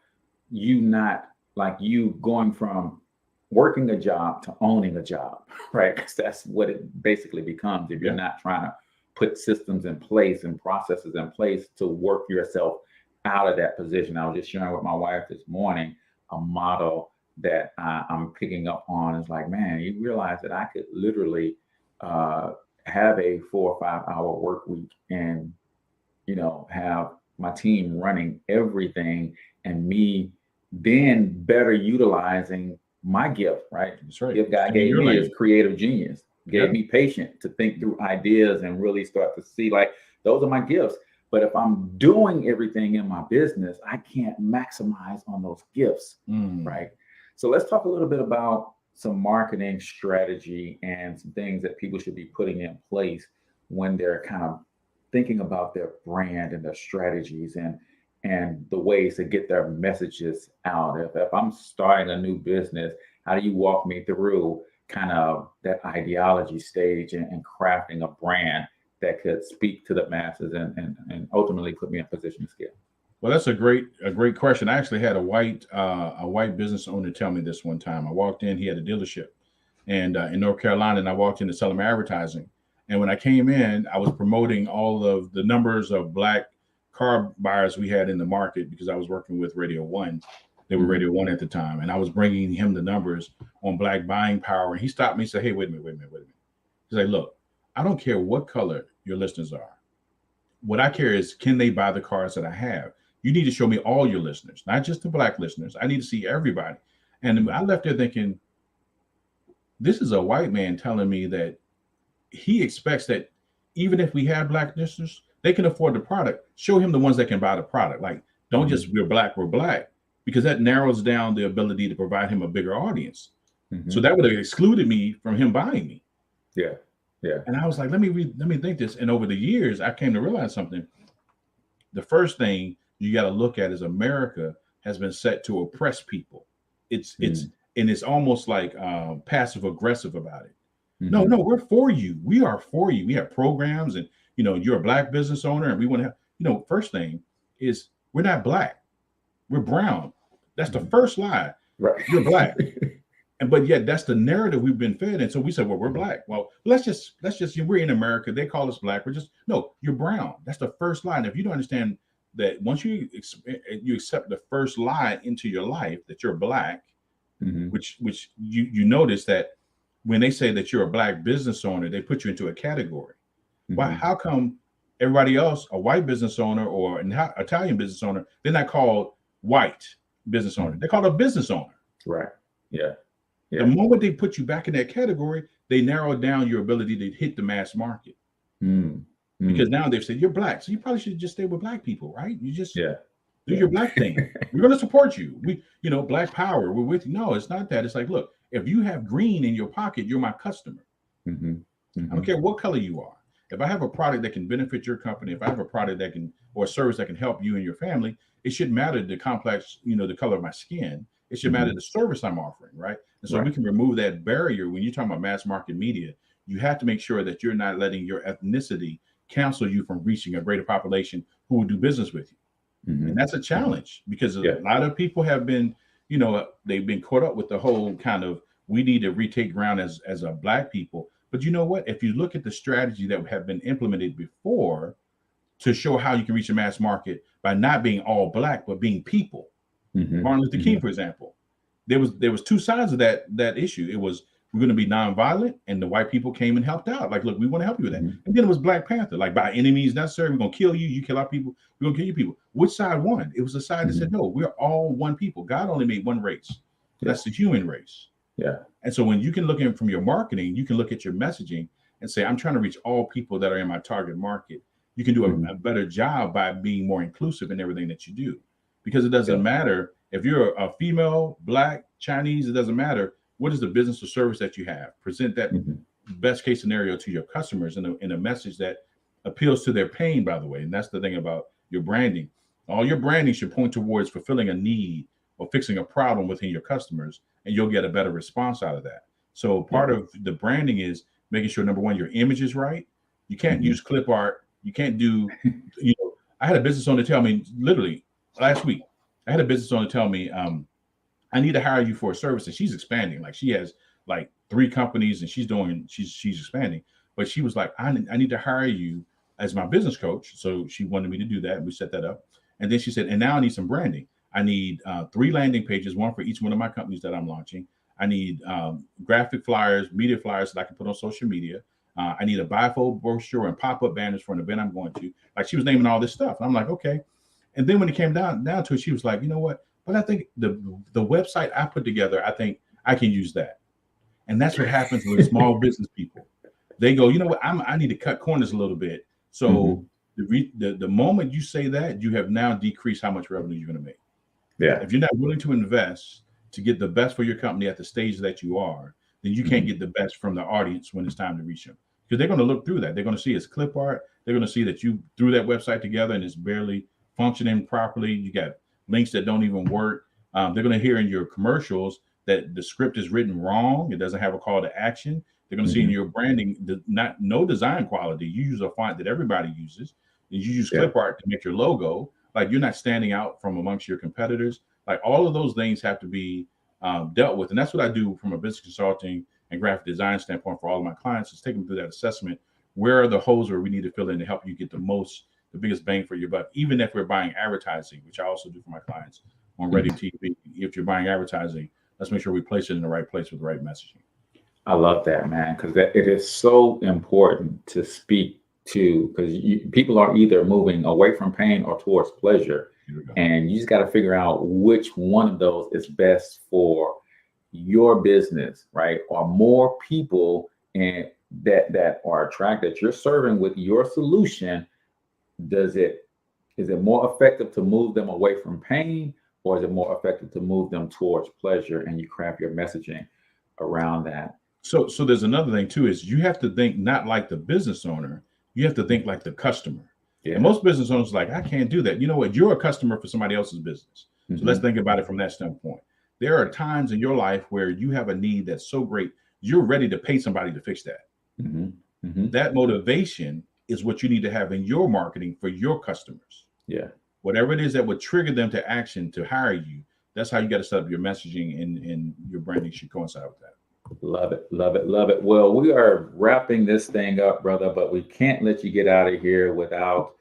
you not like you going from working a job to owning a job, right? Because that's what it basically becomes if you're not trying to put systems in place and processes in place to work yourself out of that position. I was just sharing with my wife this morning a model that I'm picking up on. Is like, man, you realize that I could literally have a 4 or 5 hour work week and, have my team running everything, and me then better utilizing my gift, right? That's right. Gift God gave me is creative genius, gave me patience to think through ideas and really start to see, like, those are my gifts. But if I'm doing everything in my business, I can't maximize on those gifts, right? So let's talk a little bit about some marketing strategy and some things that people should be putting in place when they're kind of thinking about their brand and their strategies and the ways to get their messages out. If I'm starting a new business, how do you walk me through kind of that ideology stage and crafting a brand that could speak to the masses and ultimately put me in a position to scale? Well, that's a great question. I actually had a white business owner tell me this one time. I walked in, he had a dealership and in North Carolina, and I walked in to sell him advertising. And when I came in, I was promoting all of the numbers of Black car buyers we had in the market, because I was working with Radio One. They were Radio One at the time. And I was bringing him the numbers on Black buying power. And he stopped me and said, hey, wait a minute. He's like, look, I don't care what color your listeners are. What I care is, can they buy the cars that I have? You need to show me all your listeners, not just the Black listeners. I need to see everybody. And I left there thinking, this is a white man telling me that he expects that even if we have Black listeners, they can afford the product. Show him the ones that can buy the product. Like, don't just, we're Black, because that narrows down the ability to provide him a bigger audience. So that would have excluded me from him buying me. Yeah. And I was like, let me think this. And over the years, I came to realize something. The first thing you got to look at is America has been set to oppress people. It's almost like passive aggressive about it. No, we're for you. We are for you. We have programs, and you're a Black business owner, and we want to have, first thing is, we're not Black. We're brown. That's the first lie. Right. You're Black. But yet that's the narrative we've been fed. And so we said, well, we're Black. Well, let's just, we're in America. They call us Black. No, you're brown. That's the first lie. And if you don't understand that, once you accept the first lie into your life, that you're Black, which you notice that when they say that you're a Black business owner, they put you into a category. Why? How come everybody else, a white business owner or an Italian business owner, they're not called white business owner? They're called a business owner. Right. Yeah. The moment they put you back in that category, they narrow down your ability to hit the mass market. Because now they've said you're Black, so you probably should just stay with Black people, right? You just do your Black thing. We're going to support you. Black power. We're with you. No, it's not that. It's like, look, if you have green in your pocket, you're my customer. I don't care what color you are. If I have a product that can benefit your company, if I have a product that can, or a service that can help you and your family, it shouldn't matter the complex, the color of my skin. It should matter the service I'm offering, right? And so we can remove that barrier. When you're talking about mass market media, you have to make sure that you're not letting your ethnicity cancel you from reaching a greater population who will do business with you. And that's a challenge, because a lot of people have been, they've been caught up with the whole kind of, we need to retake ground as a Black people. But you know what? If you look at the strategy that have been implemented before to show how you can reach a mass market by not being all Black, but being people. Martin Luther King, for example, there was two sides of that issue. It was, we're going to be nonviolent, and the white people came and helped out. Like, look, we want to help you with that. And then it was Black Panther, like, by any means necessary, we're going to kill you. You kill our people, we're going to kill your people. Which side won? It was the side that said, no, we're all one people. God only made one race. That's the human race. And so when you can look in from your marketing, you can look at your messaging and say, I'm trying to reach all people that are in my target market. You can do a better job by being more inclusive in everything that you do, because it doesn't matter if you're a female, Black, Chinese, it doesn't matter. What is the business or service that you have? Present that best case scenario to your customers in a message that appeals to their pain, by the way. And that's the thing about your branding. All your branding should point towards fulfilling a need or fixing a problem within your customers, and you'll get a better response out of that. So part of the branding is making sure, number one, your image is right. You can't use clip art. You can't do, I had a business owner tell me literally last week, I need to hire you for a service, and she's expanding. Like she has like 3 companies and she's expanding, but she was like, I need to hire you as my business coach. So she wanted me to do that, and we set that up. And then she said, and now I need some branding. I need 3 landing pages, one for each one of my companies that I'm launching. I need graphic flyers, media flyers that I can put on social media. I need a bifold brochure and pop-up banners for an event I'm going to. Like she was naming all this stuff. And I'm like, okay. And then when it came down to it, she was like, you know what? But I think the website I put together, I think I can use that. And that's what happens with small business people. They go, you know what? I need to cut corners a little bit. So the moment you say that, you have now decreased how much revenue you're going to make. Yeah. If you're not willing to invest to get the best for your company at the stage that you are, then you can't get the best from the audience when it's time to reach them. Because they're going to look through that. They're going to see it's clip art. They're going to see that you threw that website together and it's barely functioning properly. You got links that don't even work. They're going to hear in your commercials that the script is written wrong. It doesn't have a call to action. They're going to see in your branding no design quality. You use a font that everybody uses. And you use clip art to make your logo. Like you're not standing out from amongst your competitors. Like all of those things have to be dealt with. And that's what I do from a business consulting and graphic design standpoint for all of my clients, is take them through that assessment. Where are the holes where we need to fill in to help you get the biggest bang for your buck? Even if we're buying advertising, which I also do for my clients on Ready TV. If you're buying advertising, let's make sure we place it in the right place with the right messaging. I love that, man, because it is so important to speak to, because people are either moving away from pain or towards pleasure. And you just got to figure out which one of those is best for your business, right? Or more people and that are attracted that you're serving with your solution. Is it more effective to move them away from pain, or is it more effective to move them towards pleasure? And you craft your messaging around that. So there's another thing too, is you have to think not like the business owner, you have to think like the customer. Yeah. And most business owners are like, I can't do that. You know what? You're a customer for somebody else's business. So let's think about it from that standpoint. There are times in your life where you have a need that's so great, you're ready to pay somebody to fix that. That motivation is what you need to have in your marketing for your customers. Yeah. Whatever it is that would trigger them to action to hire you, that's how you got to set up your messaging, and your branding should coincide with that. Love it, love it, love it. Well, we are wrapping this thing up, brother, but we can't let you get out of here without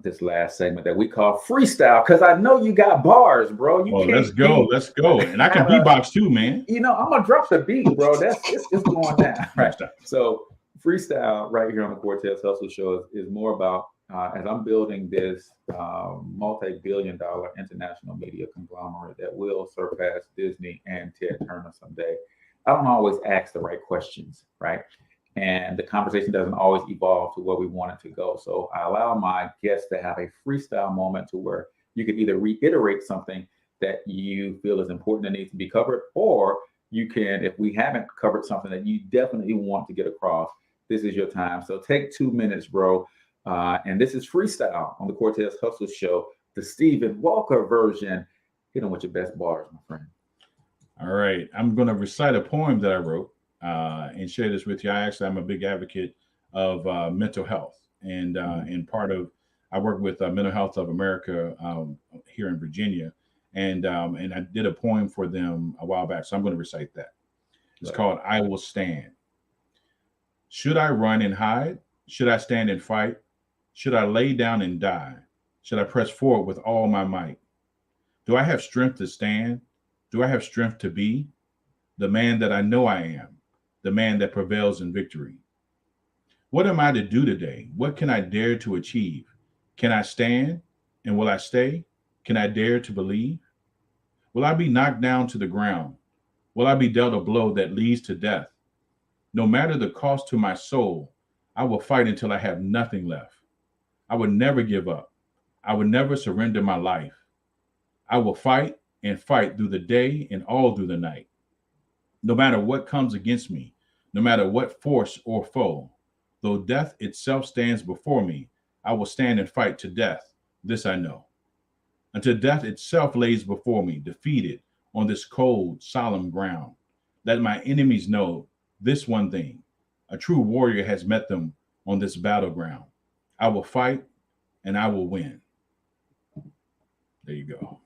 this last segment that we call freestyle, because I know you got bars, bro. Let's go. And I can beatbox too, man. I'm gonna drop the beat, bro. It's going down. Right. So freestyle right here on the Cortez Hustle Show is more about as I'm building this multi-billion-dollar international media conglomerate that will surpass Disney and Ted Turner someday. I don't always ask the right questions, right? And the conversation doesn't always evolve to where we want it to go. So I allow my guests to have a freestyle moment to where you can either reiterate something that you feel is important and needs to be covered, or you can, if we haven't covered something that you definitely want to get across, this is your time. So take 2 minutes, bro. And this is freestyle on the Cortez Hustle Show, the Stephen Walker version. Hit them with your best bars, my friend. All right. I'm going to recite a poem that I wrote and share this with you. I'm a big advocate of mental health. And I work with Mental Health of America here in Virginia. And I did a poem for them a while back. So I'm going to recite that. It's called I Will Stand. Should I run and hide? Should I stand and fight? Should I lay down and die? Should I press forward with all my might? Do I have strength to stand? Do I have strength to be the man that I know I am, the man that prevails in victory? What am I to do today? What can I dare to achieve? Can I stand, and will I stay? Can I dare to believe? Will I be knocked down to the ground? Will I be dealt a blow that leads to death? No matter the cost to my soul, I will fight until I have nothing left. I will never give up. I will never surrender my life. I will fight and fight through the day and all through the night. No matter what comes against me, no matter what force or foe, though death itself stands before me, I will stand and fight to death. This I know. until death itself lays before me, defeated on this cold, solemn ground. Let my enemies know this one thing: a true warrior has met them on this battleground. I will fight and I will win. There you go.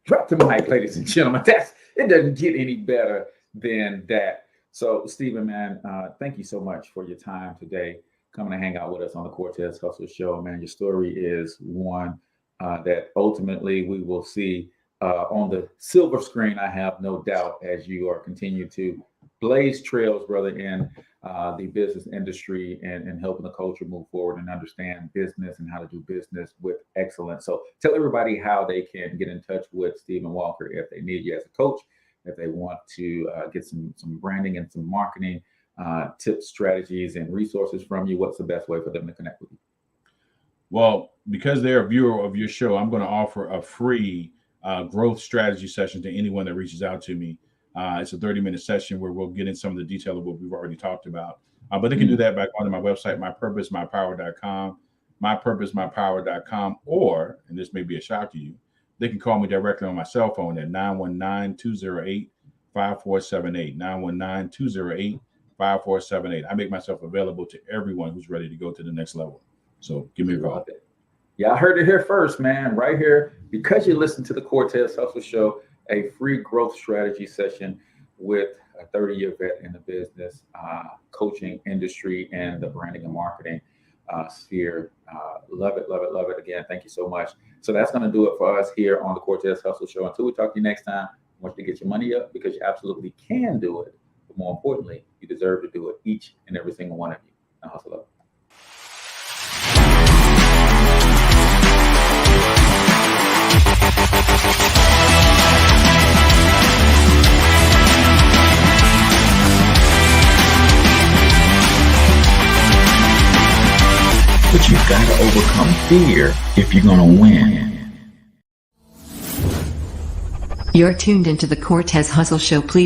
Drop the mic, ladies and gentlemen. It doesn't get any better than that. So, Stephen, man, thank you so much for your time today, coming to hang out with us on the Cortez Hustle Show. Man, your story is one that ultimately we will see on the silver screen, I have no doubt, as you are continue to blaze trails, brother, in the business industry and helping the culture move forward and understand business and how to do business with excellence. So tell everybody how they can get in touch with Stephen Walker if they need you as a coach, if they want to get some branding and some marketing tips, strategies, and resources from you. What's the best way for them to connect with you? Well, because they're a viewer of your show, I'm going to offer a free growth strategy session to anyone that reaches out to me. It's a 30-minute session where we'll get in some of the detail of what we've already talked about. But they can do that by going to my website, mypurposemypower.com, mypurposemypower.com, or, and this may be a shock to you, they can call me directly on my cell phone at 919-208-5478, 919-208-5478. I make myself available to everyone who's ready to go to the next level. So give me a call. Yeah, I heard it here first, man, right here. Because you listen to the Cortez Hustle Show, a free growth strategy session with a 30-year vet in the business, coaching industry, and the branding and marketing sphere. Love it, love it, love it. Again, thank you so much. So that's going to do it for us here on the Cortez Hustle Show. Until we talk to you next time, I want you to get your money up because you absolutely can do it. But more importantly, you deserve to do it, each and every single one of you. Now, hustle up. But you've got to overcome fear if you're going to win. You're tuned into the Cortez Hustle Show. Please like